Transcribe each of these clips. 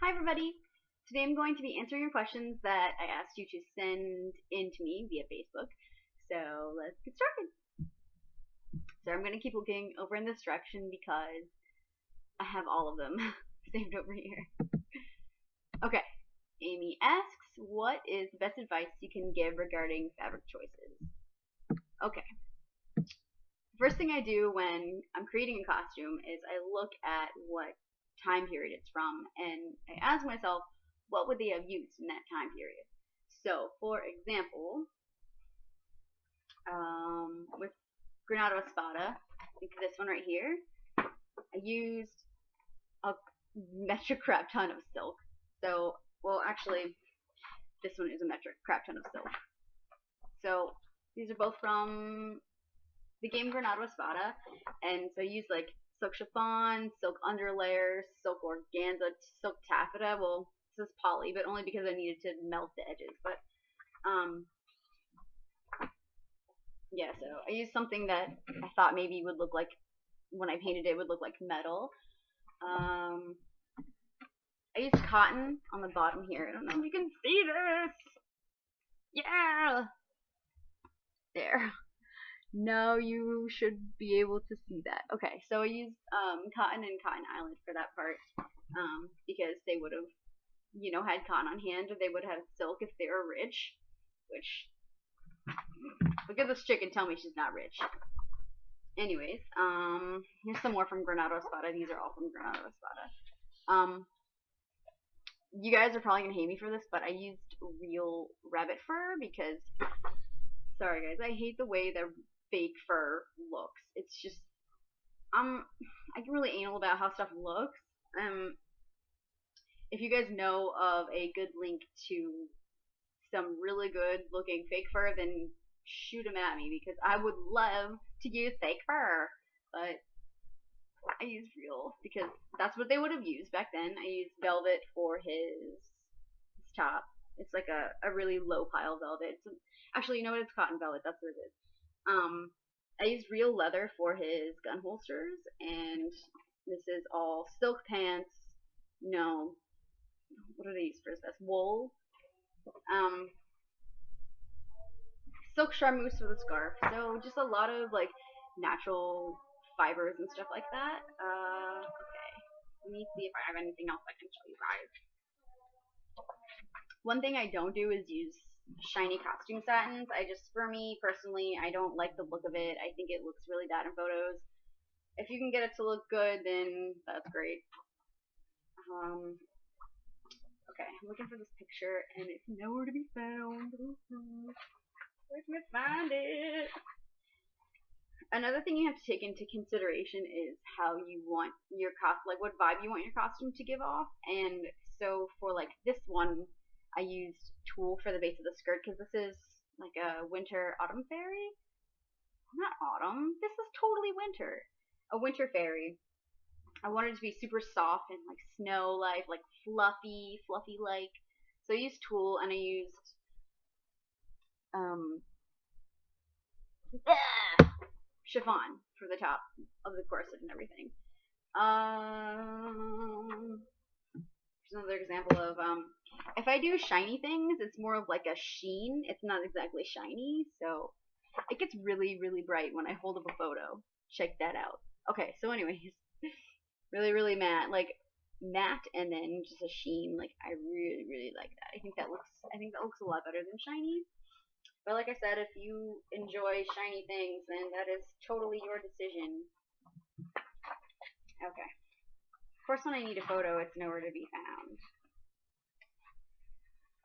Hi everybody! Today I'm going to be answering your questions that I asked you to send in to me via Facebook. So let's get started. So I'm going to keep looking over in this direction because I have all of them saved over here. Okay, Amy asks, what is the best advice you can give regarding fabric choices? Okay, first thing I do when I'm creating a costume is I look at what time period it's from, and I ask myself, what would they have used in that time period? So, for example, with Granado Espada, like this one right here, I used a metric crap ton of silk. So, well, actually, this one is a metric crap ton of silk. So, these are both from the game Granado Espada, and so I used like silk chiffon, silk underlayers, silk organza, silk taffeta. Well, this is poly, but only because I needed to melt the edges. But yeah, so I used something that I thought maybe would look like, when I painted it, would look like metal. I used cotton on the bottom here. I don't know if you can see this. Yeah, there. No, you should be able to see that. Okay, so I used cotton and Cotton Island for that part, because they would have, had cotton on hand, or they would have silk if they were rich. Which, look at this chick and tell me she's not rich. Anyways, here's some more from Granado Espada. These are all from Granado Espada. You guys are probably gonna hate me for this, but I used real rabbit fur because, sorry guys, I hate the way the fake fur looks. It's just, I get really anal about how stuff looks. If you guys know of a good link to some really good looking fake fur, then shoot them at me because I would love to use fake fur, but I use real because that's what they would have used back then. I used velvet for his top. It's like a really low pile velvet. Actually, you know what? It's cotton velvet. That's what it is. I used real leather for his gun holsters, and this is all silk pants. No, what do they use for his vest? Wool. Silk charmeuse for the scarf. So just a lot of like natural fibers and stuff like that. Okay, let me see if I have anything else I can show you guys. One thing I don't do is use shiny costume satins. For me personally, I don't like the look of it. I think it looks really bad in photos. If you can get it to look good, then that's great. Okay, I'm looking for this picture and it's nowhere to be found. Where can I find it? Another thing you have to take into consideration is how you want your costume, like what vibe you want your costume to give off. And so for like this one, I used tulle for the base of the skirt because this is like a winter autumn fairy. Not autumn. This is totally winter. A winter fairy. I wanted it to be super soft and like snow-like, like fluffy-like. So I used tulle and I used chiffon for the top of the corset and everything. Here's another example of if I do shiny things, it's more of like a sheen. It's not exactly shiny, so it gets really, really bright when I hold up a photo. Check that out. Okay, so anyways, really matte, like matte, and then just a sheen. Like I really like that. I think that looks a lot better than shiny. But like I said, if you enjoy shiny things, then that is totally your decision. Okay. Of course, when I need a photo, it's nowhere to be found.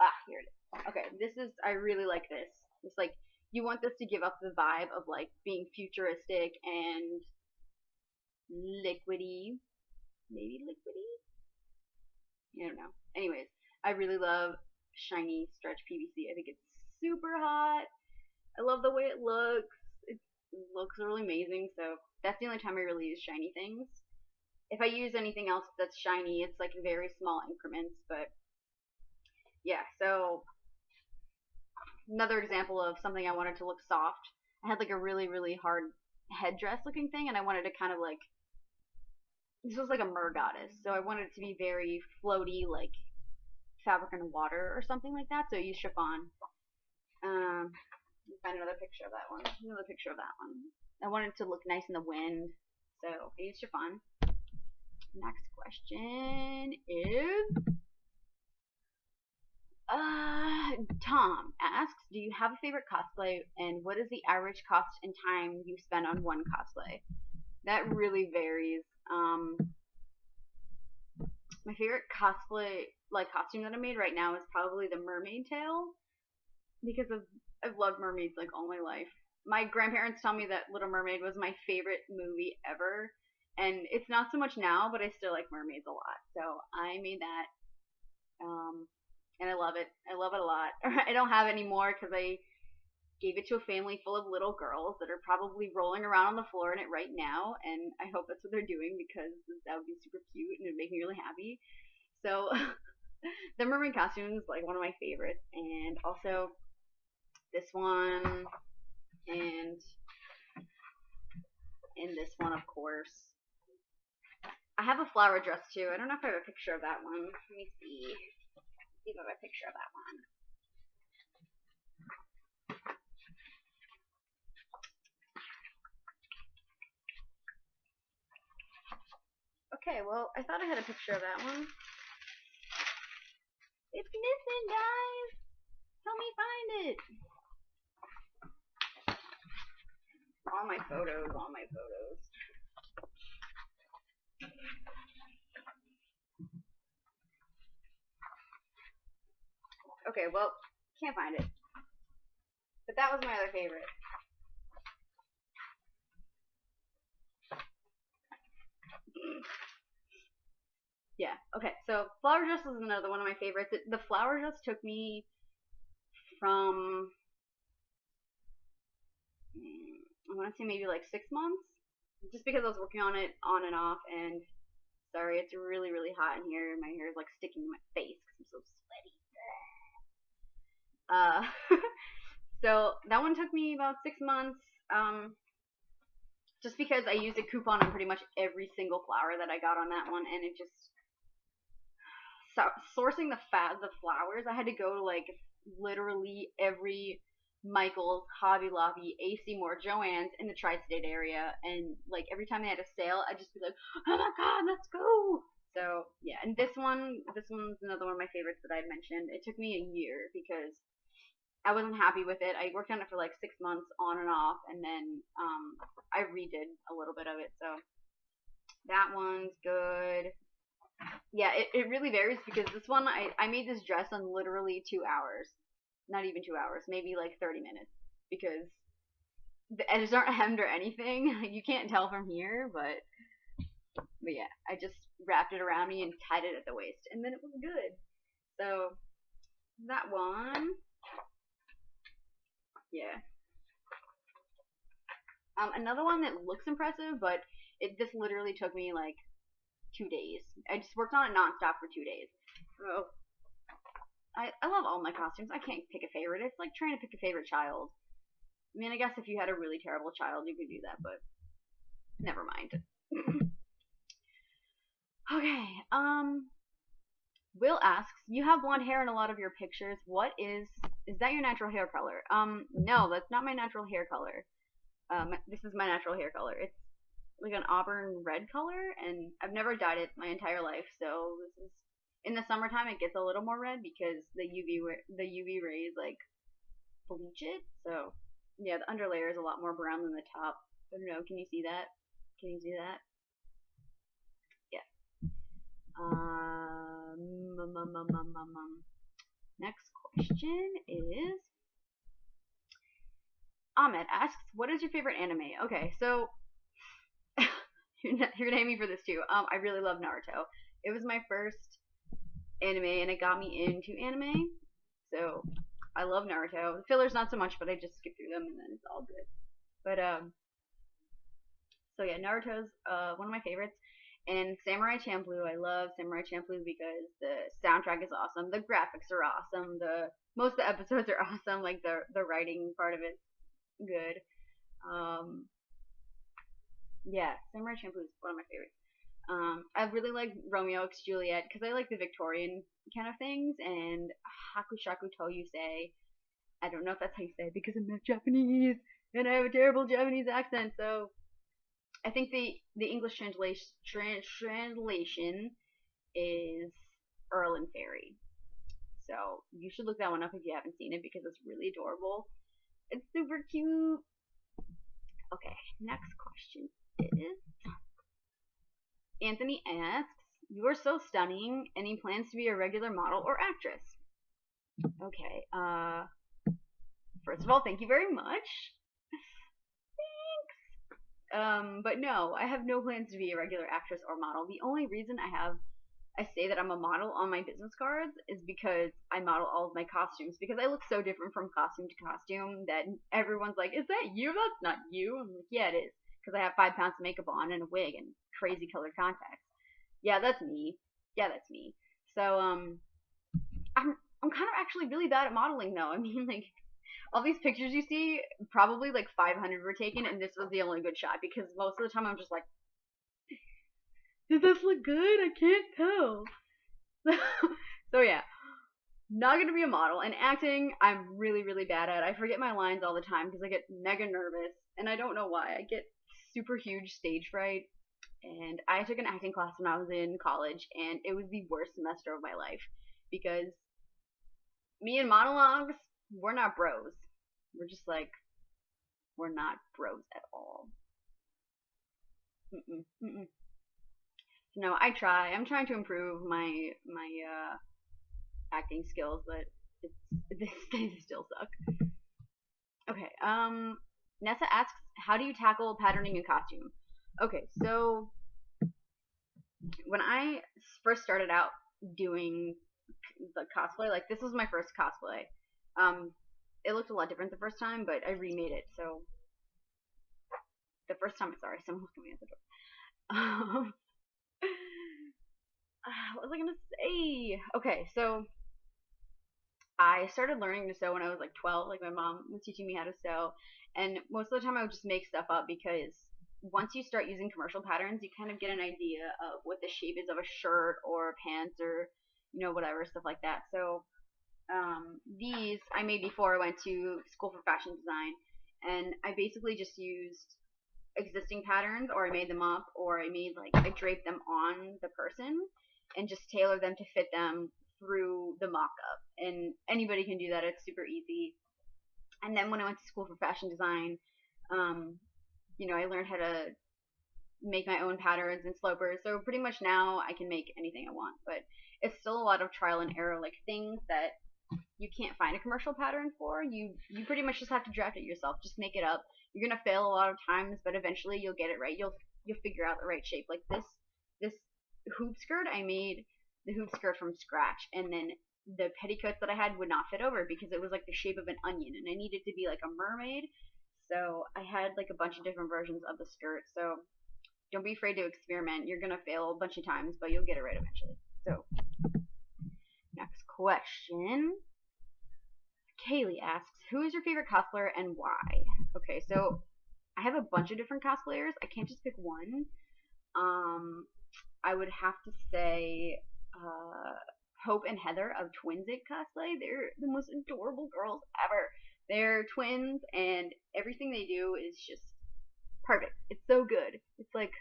Ah, here it is. Okay, I really like this. It's like, you want this to give up the vibe of like being futuristic and liquidy. Maybe liquidy? I don't know. Anyways, I really love shiny stretch PVC. I think it's super hot. I love the way it looks. It looks really amazing, so that's the only time I really use shiny things. If I use anything else that's shiny, it's like very small increments, but yeah, so another example of something I wanted to look soft. I had like a really hard headdress looking thing, and I wanted to kind of like this was like a mer goddess, so I wanted it to be very floaty, like fabric and water or something like that. So I used chiffon. Let me find another picture of that one. Another picture of that one. I wanted it to look nice in the wind, so I used chiffon. Next question is, Tom asks, do you have a favorite cosplay, and what is the average cost and time you spend on one cosplay? That really varies. My favorite cosplay, like costume that I made right now, is probably the mermaid tail, because I've loved mermaids like all my life. My grandparents tell me that Little Mermaid was my favorite movie ever, and it's not so much now, but I still like mermaids a lot. So I made that, and I love it. I love it a lot. I don't have any more because I gave it to a family full of little girls that are probably rolling around on the floor in it right now, and I hope that's what they're doing because that would be super cute and it'd make me really happy. So the mermaid costume is like one of my favorites, and also this one and this one, of course. I have a flower dress too. I don't know if I have a picture of that one. Let me see. See if I have a picture of that one. Okay, well, I thought I had a picture of that one. It's missing, guys! Help me find it! All my photos, all my photos. Okay, well, can't find it. But that was my other favorite. Yeah, okay, so flower dress is another one of my favorites. The flower dress took me from, I want to say maybe like 6 months, just because I was working on it on and off, and sorry, it's really, really hot in here, and my hair is like sticking to my face because I'm so sweaty. So that one took me about 6 months, just because I used a coupon on pretty much every single flower that I got on that one, and it just, sourcing the flowers, I had to go to like literally every Michael's, Hobby Lobby, AC Moore, Joann's in the tri-state area, and like every time they had a sale, I'd just be like, oh my god, let's go! So yeah, and this one's another one of my favorites that I mentioned. It took me a year because I wasn't happy with it. I worked on it for like 6 months on and off, and then I redid a little bit of it. So that one's good. Yeah, it really varies because this one, I made this dress in literally 2 hours. Not even 2 hours, maybe like 30 minutes. Because the edges aren't hemmed or anything. You can't tell from here, but yeah, I just wrapped it around me and tied it at the waist, and then it was good. So that one, yeah. Another one that looks impressive, but this literally took me like 2 days. I just worked on it nonstop for 2 days. So I love all my costumes. I can't pick a favorite. It's like trying to pick a favorite child. I mean, I guess if you had a really terrible child, you could do that, but never mind. Okay, Will asks, you have blonde hair in a lot of your pictures. What is that your natural hair color? No, that's not my natural hair color. This is my natural hair color. It's like an auburn red color, and I've never dyed it my entire life, so this is, in the summertime it gets a little more red because the UV rays like bleach it. So yeah, the underlayer is a lot more brown than the top. I don't know, can you see that? Can you see that? Yeah. Next question is, Ahmed asks, what is your favorite anime? Okay, so you're gonna hate me for this too. I really love Naruto. It was my first anime, and it got me into anime. So I love Naruto. The fillers not so much, but I just skip through them, and then it's all good. But so yeah, Naruto's one of my favorites. And Samurai Champloo, I love Samurai Champloo because the soundtrack is awesome, the graphics are awesome, most of the episodes are awesome, like the writing part of it's good. Yeah, Samurai Champloo is one of my favorites. I really like Romeo x Juliet because I like the Victorian kind of things, and Hakushaku Toyusei. I don't know if that's how you say it because I'm not Japanese and I have a terrible Japanese accent. So I think the English translation is Earl and Fairy. So you should look that one up if you haven't seen it because it's really adorable. It's super cute. Okay, next question is Anthony asks, "You are so stunning. Any plans to be a regular model or actress?" Okay. First of all, thank you very much. But no, I have no plans to be a regular actress or model. The only reason I say that I'm a model on my business cards is because I model all of my costumes because I look so different from costume to costume that everyone's like, "Is that you? That's not you." I'm like, "Yeah, it is," because I have 5 pounds of makeup on and a wig and crazy colored contacts. Yeah, that's me. Yeah, that's me. So I'm kind of actually really bad at modeling though. I mean, like all these pictures you see, probably like 500 were taken, and this was the only good shot because most of the time I'm just like, "Does this look good? I can't tell." So yeah, not gonna be a model. And acting, I'm really really bad at. I forget my lines all the time because I get mega nervous, and I don't know why. I get super huge stage fright. And I took an acting class when I was in college, and it was the worst semester of my life because me and monologues, we're not bros. We're just like, we're not bros at all. Mm-mm, mm-mm. No, I try. I'm trying to improve my acting skills, but they still suck. Okay. Nessa asks, "How do you tackle patterning a costume?" Okay, so when I first started out doing the cosplay, like this was my first cosplay. Um, it looked a lot different the first time, but I remade it. So the first time, sorry, someone was coming at the door. What was I gonna say? Okay, so I started learning to sew when I was like 12. Like my mom was teaching me how to sew, and most of the time I would just make stuff up because once you start using commercial patterns, you kind of get an idea of what the shape is of a shirt or pants or whatever stuff like that. So these I made before I went to school for fashion design, and I basically just used existing patterns, or I made them up, or I draped them on the person and just tailored them to fit them through the mock-up. And anybody can do that. It's super easy. And then when I went to school for fashion design, um, I learned how to make my own patterns and slopers. So pretty much now I can make anything I want, but it's still a lot of trial and error, like things that you can't find a commercial pattern for. You pretty much just have to draft it yourself. Just make it up. You're gonna fail a lot of times, but eventually you'll get it right. You'll figure out the right shape. Like this hoop skirt, I made the hoop skirt from scratch, and then the petticoats that I had would not fit over because it was like the shape of an onion, and I needed to be like a mermaid. So I had like a bunch of different versions of the skirt. So don't be afraid to experiment. You're gonna fail a bunch of times, but you'll get it right eventually. So next question. Kaylee asks, "Who is your favorite cosplayer and why?" Okay, so I have a bunch of different cosplayers. I can't just pick one. Um, I would have to say Hope and Heather of Twinsic Cosplay. They're the most adorable girls ever. They're twins, and everything they do is just perfect. It's so good. It's like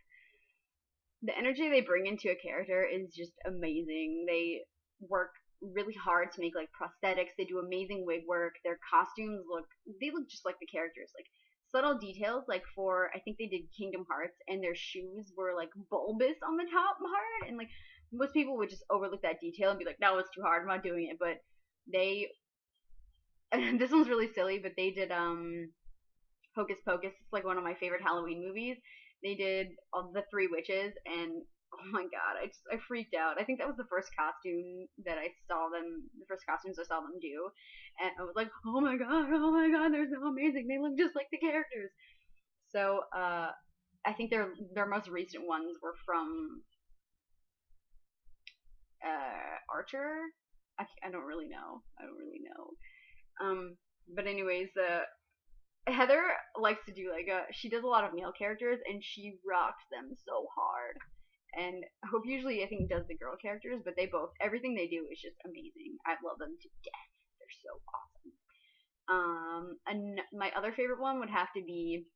the energy they bring into a character is just amazing. They work really hard to make like prosthetics. They do amazing wig work. Their costumes look just like the characters. Like subtle details, like for I think they did Kingdom Hearts, and their shoes were like bulbous on the top part, and like most people would just overlook that detail and be like, "No, it's too hard. I'm not doing it." But they, this one's really silly, but they did Hocus Pocus. It's like one of my favorite Halloween movies. They did all the Three Witches, and oh my god, I freaked out. I think that was the first costume that I saw them, the first costumes I saw them do, and I was like, oh my god, they're so amazing. They look just like the characters. So I think their most recent ones were from Archer. I don't really know. I don't really know. But anyways, Heather likes to do she does a lot of male characters, and she rocks them so hard. and Hope usually I think does the girl characters, but they both everything they do is just amazing. I love them to death. They're so awesome. And my other favorite one would have to be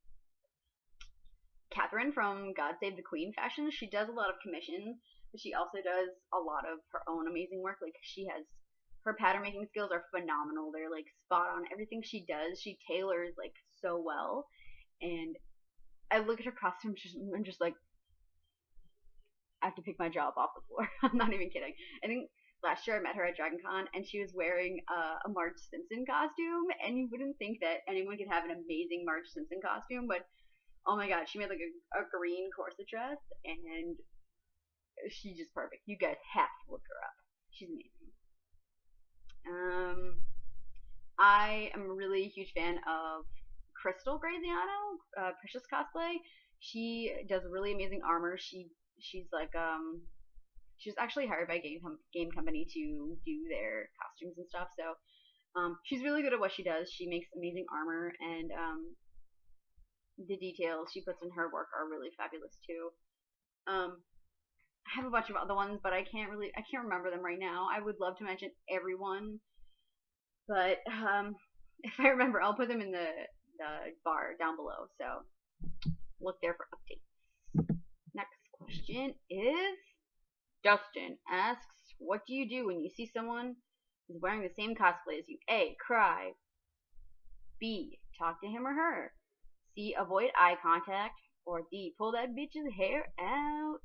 Catherine from God Save the Queen fashions. She does a lot of commissions, but she also does a lot of her own amazing work. Like she has her pattern making skills are phenomenal. They're like spot on. Everything she does, she tailors like so well. And I look at her costumes and I'm just like, I have to pick my jaw off the floor. I'm not even kidding. I think last year I met her at Dragon Con and she was wearing a Marge Simpson costume, and you wouldn't think that anyone could have an amazing Marge Simpson costume, but oh my god, she made like a green corset dress, and she's just perfect. You guys have to look her up. She's amazing. I am a really huge fan of Crystal Graziano, Precious Cosplay. She does really amazing armor. She's like she was actually hired by game company to do their costumes and stuff. So she's really good at what she does. She makes amazing armor, and the details she puts in her work are really fabulous too. I have a bunch of other ones, but I can't remember them right now. I would love to mention everyone, but if I remember, I'll put them in the bar down below. So look there for updates. Next question is Justin asks, what do you do when you see someone who's wearing the same cosplay as you? A. Cry. B. Talk to him or her. C. Avoid eye contact. Or D. Pull that bitch's hair out.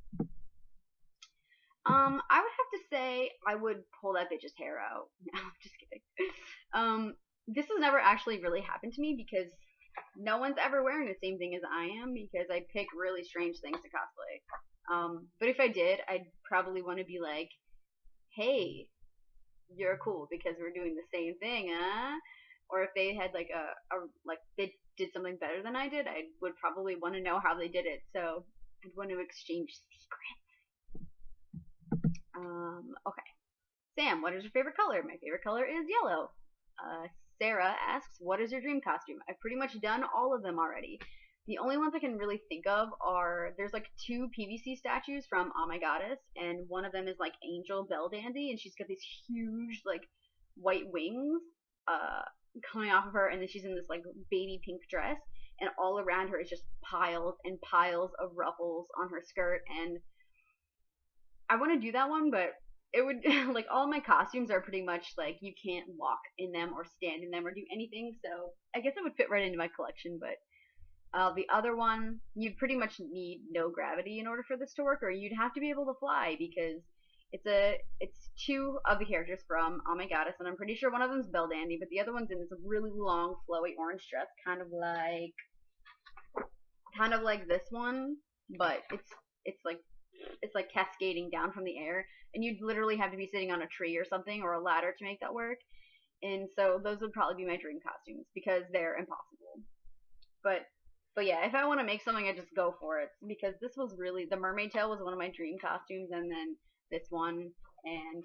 I would have to say I would pull that bitch's hair out. No, I'm just kidding. This has never actually really happened to me because no one's ever wearing the same thing as I am because I pick really strange things to cosplay. But if I did, I'd probably want to be like, hey, you're cool because we're doing the same thing, huh? Or if they had like like they did something better than I did, I would probably want to know how they did it. So I'd want to exchange secrets. Okay. Sam, what is your favorite color? My favorite color is yellow. Sarah asks, what is your dream costume? I've pretty much done all of them already. The only ones I can really think of are, there's like 2 PVC statues from Oh My Goddess, and one of them is like Angel Bell Dandy, and she's got these huge like white wings coming off of her, and then she's in this like baby pink dress, and all around her is just piles and piles of ruffles on her skirt, and I want to do that one, but it would like all my costumes are pretty much like you can't walk in them or stand in them or do anything, so I guess it would fit right into my collection. But the other one, you'd pretty much need no gravity in order for this to work, or you'd have to be able to fly because it's 2 of the characters from Oh My Goddess, and I'm pretty sure one of them's Belle Dandy, but the other one's in this really long flowy orange dress, kind of like this one, but it's like cascading down from the air, and you'd literally have to be sitting on a tree or something or a ladder to make that work. And so those would probably be my dream costumes because they're impossible. But yeah, if I want to make something, I just go for it because this was really, the mermaid tail was one of my dream costumes, and then this one and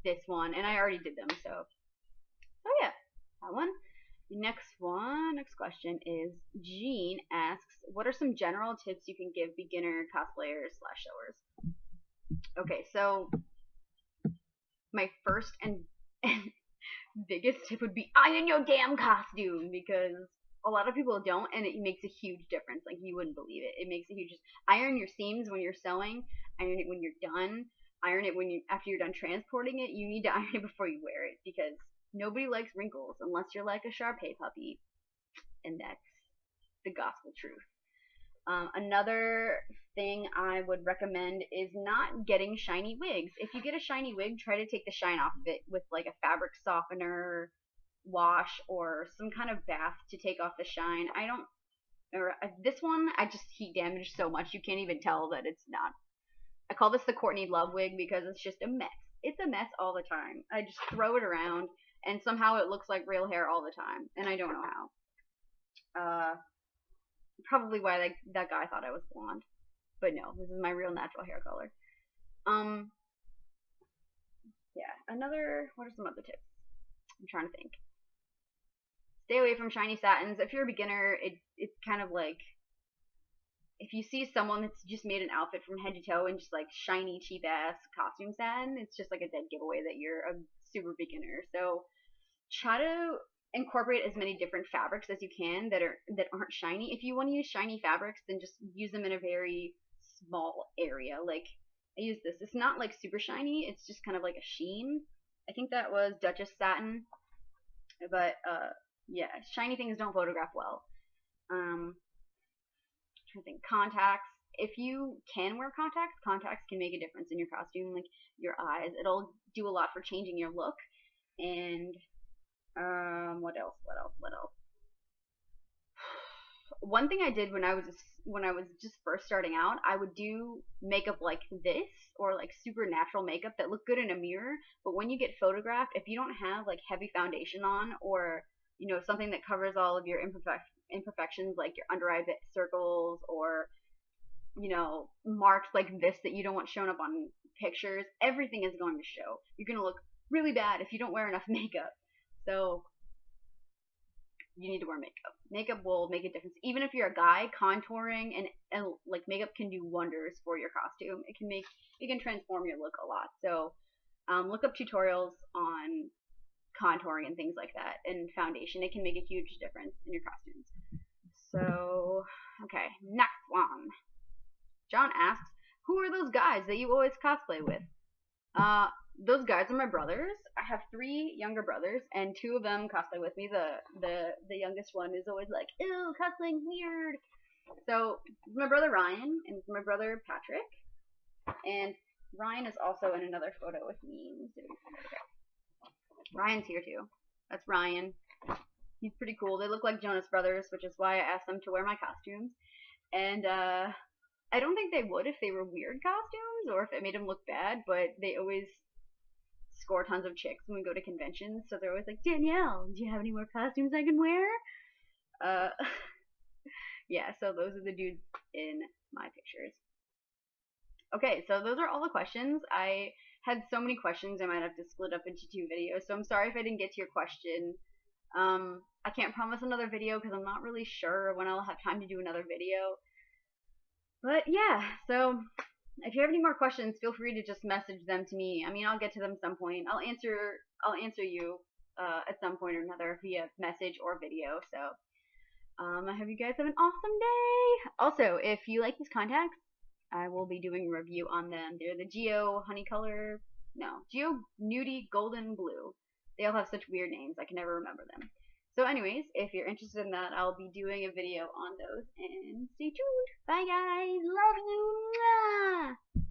this one, and I already did them. So yeah, that one. Next question is Jean asks, what are some general tips you can give beginner cosplayers / showers? Okay, so my first and biggest tip would be iron your damn costume, because a lot of people don't, and it makes a huge difference. Like, you wouldn't believe it. It makes a huge, iron your seams when you're sewing, iron it when you're done, iron it after you're done transporting it. You need to iron it before you wear it, because nobody likes wrinkles unless you're like a Shar-Pei puppy, and that's the gospel truth. Another thing I would recommend is not getting shiny wigs. If you get a shiny wig, try to take the shine off of it with like a fabric softener, wash, or some kind of bath to take off the shine. This one, I just heat damaged so much you can't even tell that it's not. I call this the Courtney Love wig because it's just a mess. It's a mess all the time. I just throw it around, and somehow it looks like real hair all the time, and I don't know how. Probably why that guy thought I was blonde, but no, this is my real natural hair color. Yeah. What are some other tips? I'm trying to think. Stay away from shiny satins. If you're a beginner, it's kind of like if you see someone that's just made an outfit from head to toe in just like shiny, cheap ass costume satin, it's just like a dead giveaway that you're a super beginner. So try to incorporate as many different fabrics as you can that aren't shiny. If you want to use shiny fabrics, then just use them in a very small area. Like I use this. It's not like super shiny. It's just kind of like a sheen. I think that was Duchess satin, but yeah, shiny things don't photograph well. Trying to think, contacts. If you can wear contacts, contacts can make a difference in your costume, like your eyes. It'll do a lot for changing your look. And what else? What else? What else? One thing I did when I was just first starting out, I would do makeup like this or like super natural makeup that looked good in a mirror, but when you get photographed, if you don't have like heavy foundation on or something that covers all of your imperfections like your under eye circles or marks like this that you don't want shown up on pictures, everything is going to show. You're going to look really bad if you don't wear enough makeup. So you need to wear makeup. Makeup will make a difference. Even if you're a guy, contouring and like makeup can do wonders for your costume. It can transform your look a lot. So look up tutorials on contouring and things like that and foundation. It can make a huge difference in your costumes. So okay, next one. John asks, who are those guys that you always cosplay with? Those guys are my brothers. I have 3 younger brothers, and 2 of them cosplay with me. The youngest one is always like, ew, cosplaying's weird. So, my brother Ryan, and my brother Patrick. And Ryan is also in another photo with me. Ryan's here too. That's Ryan. He's pretty cool. They look like Jonas Brothers, which is why I asked them to wear my costumes. And, I don't think they would if they were weird costumes or if it made them look bad, but they always score tons of chicks when we go to conventions, so they're always like, Danielle, do you have any more costumes I can wear? Yeah, so those are the dudes in my pictures. Okay, so those are all the questions. I had so many questions I might have to split up into 2 videos, so I'm sorry if I didn't get to your question. I can't promise another video because I'm not really sure when I'll have time to do another video. But yeah, so if you have any more questions, feel free to just message them to me. I mean, I'll get to them some point. I'll answer you at some point or another via message or video. So I hope you guys have an awesome day. Also, if you like these contacts, I will be doing a review on them. They're the Geo Nudie Golden Blue. They all have such weird names. I can never remember them. So anyways, if you're interested in that, I'll be doing a video on those. And stay tuned. Bye guys. Love you. Mwah!